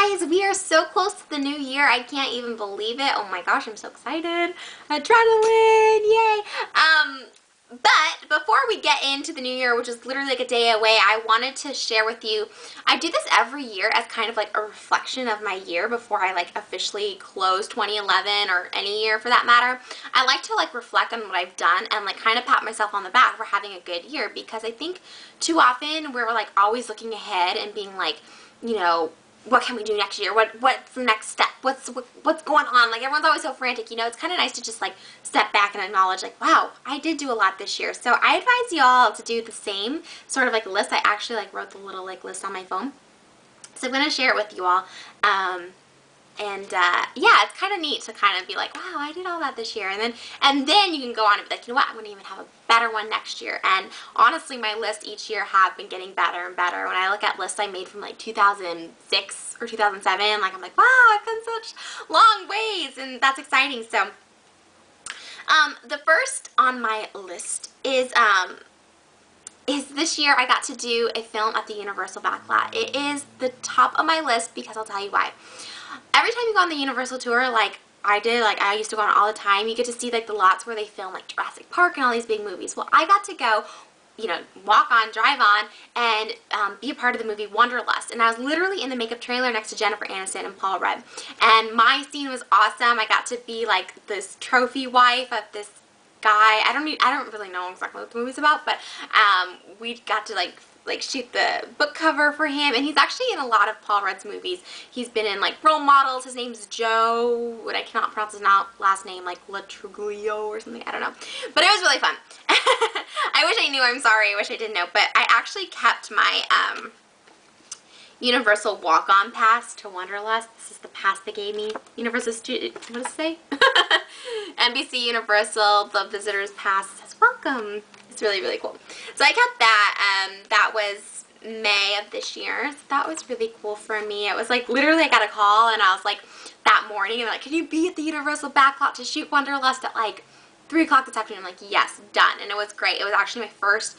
guys, we are so close to the new year. I can't even believe it. Oh my gosh, I'm so excited. Adrenaline, yay. But before we get into the new year, which is literally like a day away, I wanted to share with you, I do this every year as kind of like a reflection of my year before I like officially close 2011 or any year for that matter. I like to like reflect on what I've done and like kind of pat myself on the back for having a good year, because I think too often we're like always looking ahead and being like, you know, what can we do next year? What's the next step? What's going on? Like, everyone's always so frantic, you know. It's kind of nice to just like step back and acknowledge like, wow, I did do a lot this year. So I advise y'all to do the same sort of like list. I actually like wrote the little like list on my phone, so I'm gonna share it with you all. Yeah, it's kind of neat to kind of be like, wow, I did all that this year, and then you can go on and be like, you know what, I'm gonna even have a better one next year. And honestly, my lists each year have been getting better and better. When I look at lists I made from like 2006 or 2007, like I'm like, wow, I've come such long ways, and that's exciting. So the first on my list is this year I got to do a film at the Universal Backlot. It is the top of my list because I'll tell you why. Every time you go on the Universal tour, like I did, like I used to go on all the time, you get to see like the lots where they film like Jurassic Park and all these big movies. Well, I got to go, you know, walk on, drive on, and be a part of the movie Wanderlust. And I was literally in the makeup trailer next to Jennifer Aniston and Paul Rudd. And my scene was awesome. I got to be like this trophy wife of this guy. I don't really know exactly what the movie's about, but we got to like shoot the book cover for him, and he's actually in a lot of Paul Rudd's movies. He's been in like Role Models. His name's Joe, what I cannot pronounce his last name, like Latruglio or something, I don't know, but it was really fun. I wish I knew, I'm sorry, I wish I didn't know, but I actually kept my Universal walk-on pass to Wanderlust. This is the pass they gave me. Universal what does it say? NBC Universal, the visitor's pass. It says welcome. It's really, really cool. So I kept that. That was May of this year. So that was really cool for me. It was like literally I got a call and I was like that morning and they're like, can you be at the Universal Backlot to shoot Wanderlust at like 3 o'clock this afternoon? I'm like, yes, done. And it was great. It was actually my first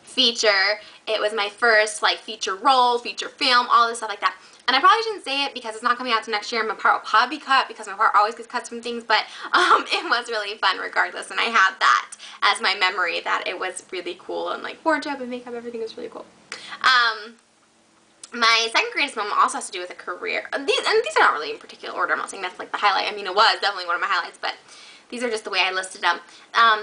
feature. It was my first like feature role, feature film, all this stuff like that. And I probably shouldn't say it because it's not coming out until next year. My part will probably be cut because my part always gets cut from things, but it was really fun regardless, and I have that as my memory, that it was really cool, and like wardrobe and makeup, everything was really cool. My second greatest moment also has to do with a career. These are not really in particular order. I'm not saying that's like the highlight. I mean, it was definitely one of my highlights, but these are just the way I listed them.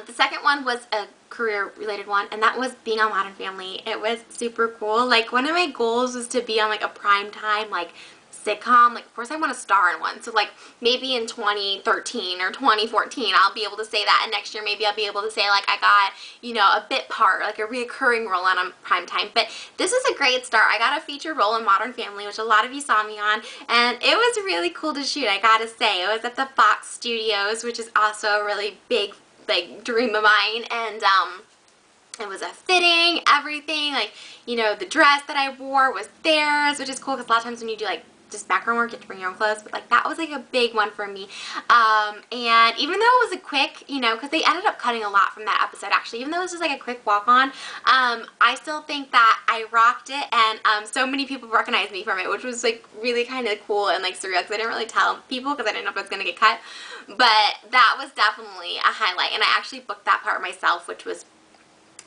The second one was a career-related one, and that was being on Modern Family. It was super cool. Like, one of my goals was to be on, like, a primetime, like, sitcom. Like, of course, I want to star in one. So, like, maybe in 2013 or 2014, I'll be able to say that. And next year, maybe I'll be able to say, like, I got, you know, a bit part, like a reoccurring role on a primetime. But this was a great start. I got a feature role in Modern Family, which a lot of you saw me on. And it was really cool to shoot, I gotta say. It was at the Fox Studios, which is also a really big, like, dream of mine. And, it was a fitting, everything, like, you know, the dress that I wore was theirs, which is cool because a lot of times when you do, like, just background work, you have to bring your own clothes, but, like, that was, like, a big one for me. And even though it was a quick, you know, because they ended up cutting a lot from that episode, actually, even though it was just, like, a quick walk-on, I still think that I rocked it, and so many people recognized me from it, which was, like, really kind of cool and, like, surreal, because I didn't really tell people because I didn't know if it was going to get cut, but that was definitely a highlight, and I actually booked that part myself, which was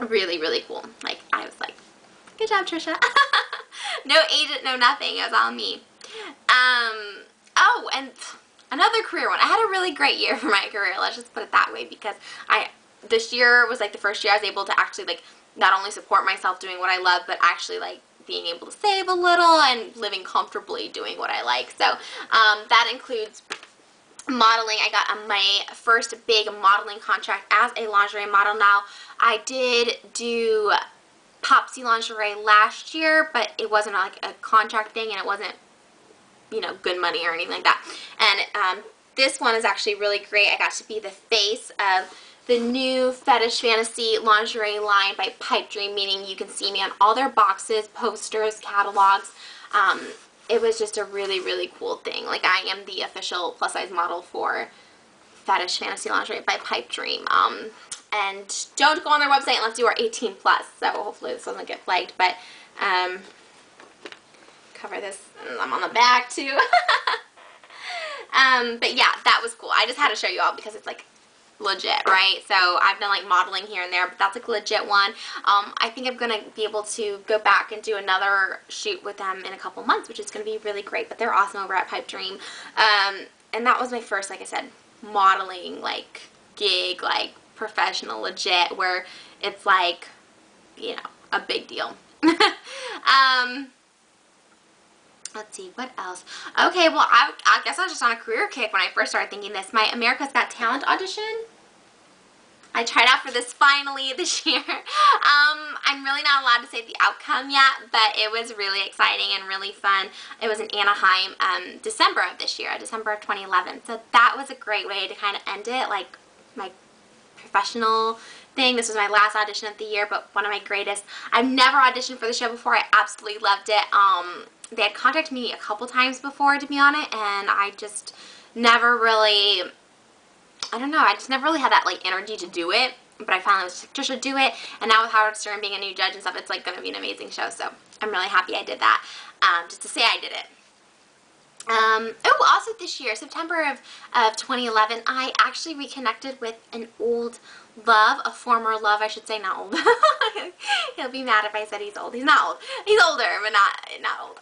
really, really cool. Like, I was like, good job, Trisha. No agent, no nothing. It was all me. Oh, and another career one. I had a really great year for my career. Let's just put it that way, because this year was like the first year I was able to actually like not only support myself doing what I love, but actually like being able to save a little and living comfortably doing what I like. So that includes modeling. I got my first big modeling contract as a lingerie model. Now, I did do Popsy lingerie last year, but it wasn't like a contract thing, and it wasn't, you know, good money or anything like that. And this one is actually really great. I got to be the face of the new Fetish Fantasy lingerie line by Pipe Dream, meaning you can see me on all their boxes, posters, catalogs. It was just a really, really cool thing. Like, I am the official plus-size model for Fetish Fantasy Lingerie by Pipe Dream. And don't go on their website unless you are 18 plus, so hopefully this doesn't get flagged, but cover this. I'm on the back too. But yeah, that was cool. I just had to show you all because it's like legit, right? So I've done like modeling here and there, but that's like a legit one. I think I'm gonna be able to go back and do another shoot with them in a couple months, which is gonna be really great. But they're awesome over at Pipe Dream. And that was my first, like I said, modeling like gig, like professional, legit, where it's like, you know, a big deal. Let's see, what else? Okay, well, I guess I was just on a career kick when I first started thinking this. My America's Got Talent audition, I tried out for this finally this year. I'm really not allowed to say the outcome yet, but it was really exciting and really fun. It was in Anaheim, December of this year, December of 2011. So that was a great way to kind of end it, like my professional thing. This was my last audition of the year, but one of my greatest. I've never auditioned for the show before. I absolutely loved it. They had contacted me a couple times before, to be honest, and I just never really, I don't know, I just never really had that like energy to do it. But I finally was like, Trish should do it, and now with Howard Stern being a new judge and stuff, it's like going to be an amazing show. So I'm really happy I did that, just to say I did it. Oh, also this year, September of 2011, I actually reconnected with an old love, a former love, I should say, not old. He'll be mad if I said he's old. He's not old. He's older, but not old.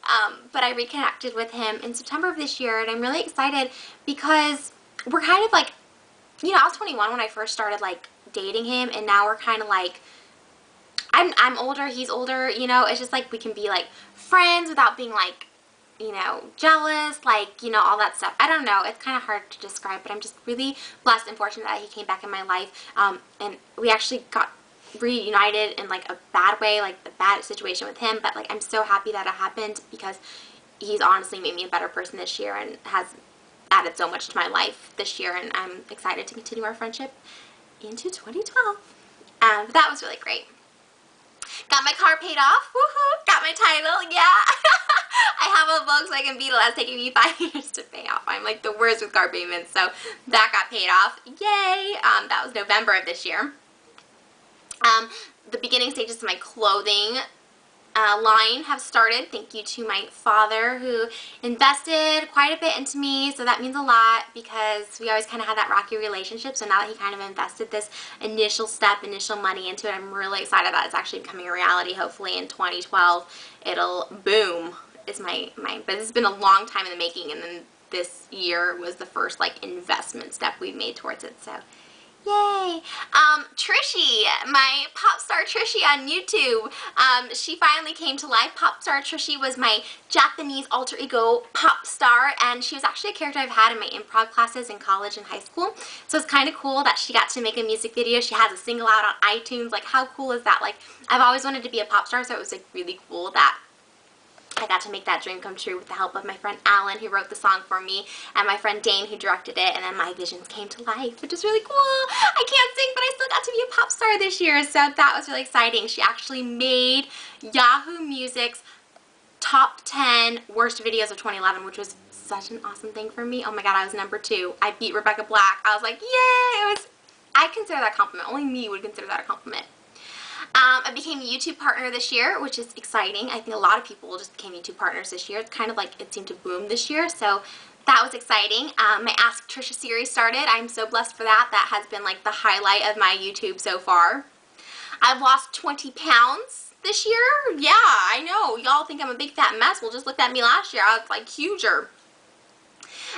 But I reconnected with him in September of this year, and I'm really excited because we're kind of like, you know, I was 21 when I first started like dating him, and now we're kind of like, I'm older, he's older, you know, it's just like we can be like friends without being like, you know, jealous, like, you know, all that stuff. I don't know, it's kind of hard to describe, but I'm just really blessed and fortunate that he came back in my life, and we actually got reunited in like a bad way, like a bad situation with him, but like I'm so happy that it happened because he's honestly made me a better person this year and has added so much to my life this year, and I'm excited to continue our friendship into 2012. But that was really great. Got my car paid off. Woohoo! Got my title. Yeah. I have a Volkswagen Beetle that's taking me 5 years to pay off. I'm like the worst with car payments, so that got paid off. Yay! That was November of this year. The beginning stages of my clothing line have started. Thank you to my father who invested quite a bit into me, so that means a lot because we always kind of had that rocky relationship. So now that he kind of invested this initial money into it, I'm really excited that it's actually becoming a reality. Hopefully in 2012 it'll boom is my but it's been a long time in the making, and then this year was the first like investment step we've made towards it. So yay! Trishy, my pop star Trishy on YouTube, she finally came to life. Pop star Trishy was my Japanese alter ego pop star, and she was actually a character I've had in my improv classes in college and high school. So it's kind of cool that she got to make a music video. She has a single out on iTunes. Like, how cool is that? Like, I've always wanted to be a pop star, so it was like really cool that I got to make that dream come true with the help of my friend Alan, who wrote the song for me, and my friend Dane, who directed it, and then my visions came to life, which is really cool. I can't sing, but I still got to be a pop star this year, so that was really exciting. She actually made Yahoo Music's top 10 worst videos of 2011, which was such an awesome thing for me. Oh my god, I was number 2. I beat Rebecca Black. I was like, yay! I consider that a compliment. Only me would consider that a compliment. I became a YouTube partner this year, which is exciting. I think a lot of people just became YouTube partners this year. It's kind of like it seemed to boom this year, so that was exciting. My Ask Trisha series started. I'm so blessed for that. That has been like the highlight of my YouTube so far. I've lost 20 pounds this year. Yeah, I know. Y'all think I'm a big fat mess. Well, just look at me last year. I was like huger.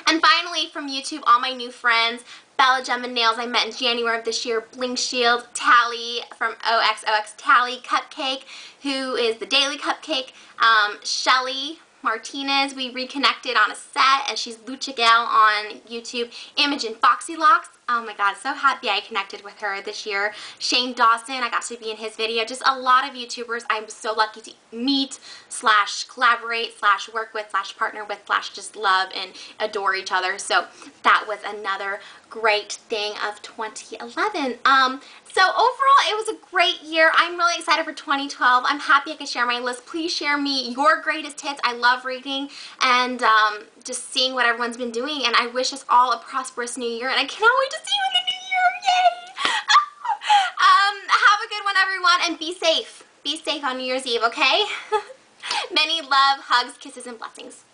And finally, from YouTube, all my new friends, Bella Gemma Nails I met in January of this year, Bling Shield, Tally from OXOX Tally, Cupcake, who is the Daily Cupcake, Shelly Martinez, we reconnected on a set, and she's Lucha Gal on YouTube, Imogen Foxy Locks. Oh my god, so happy I connected with her this year. Shane Dawson, I got to be in his video. Just a lot of YouTubers I'm so lucky to meet, slash collaborate, slash work with, slash partner with, slash just love and adore each other. So that was another great thing of 2011. So overall, it was a great year. I'm really excited for 2012. I'm happy I could share my list. Please share me your greatest hits. I love reading and just seeing what everyone's been doing, and I wish us all a prosperous new year, and I cannot wait to see you in the new year. Yay! Have a good one, everyone, and be safe. Be safe on New Year's Eve, okay? Many love, hugs, kisses, and blessings.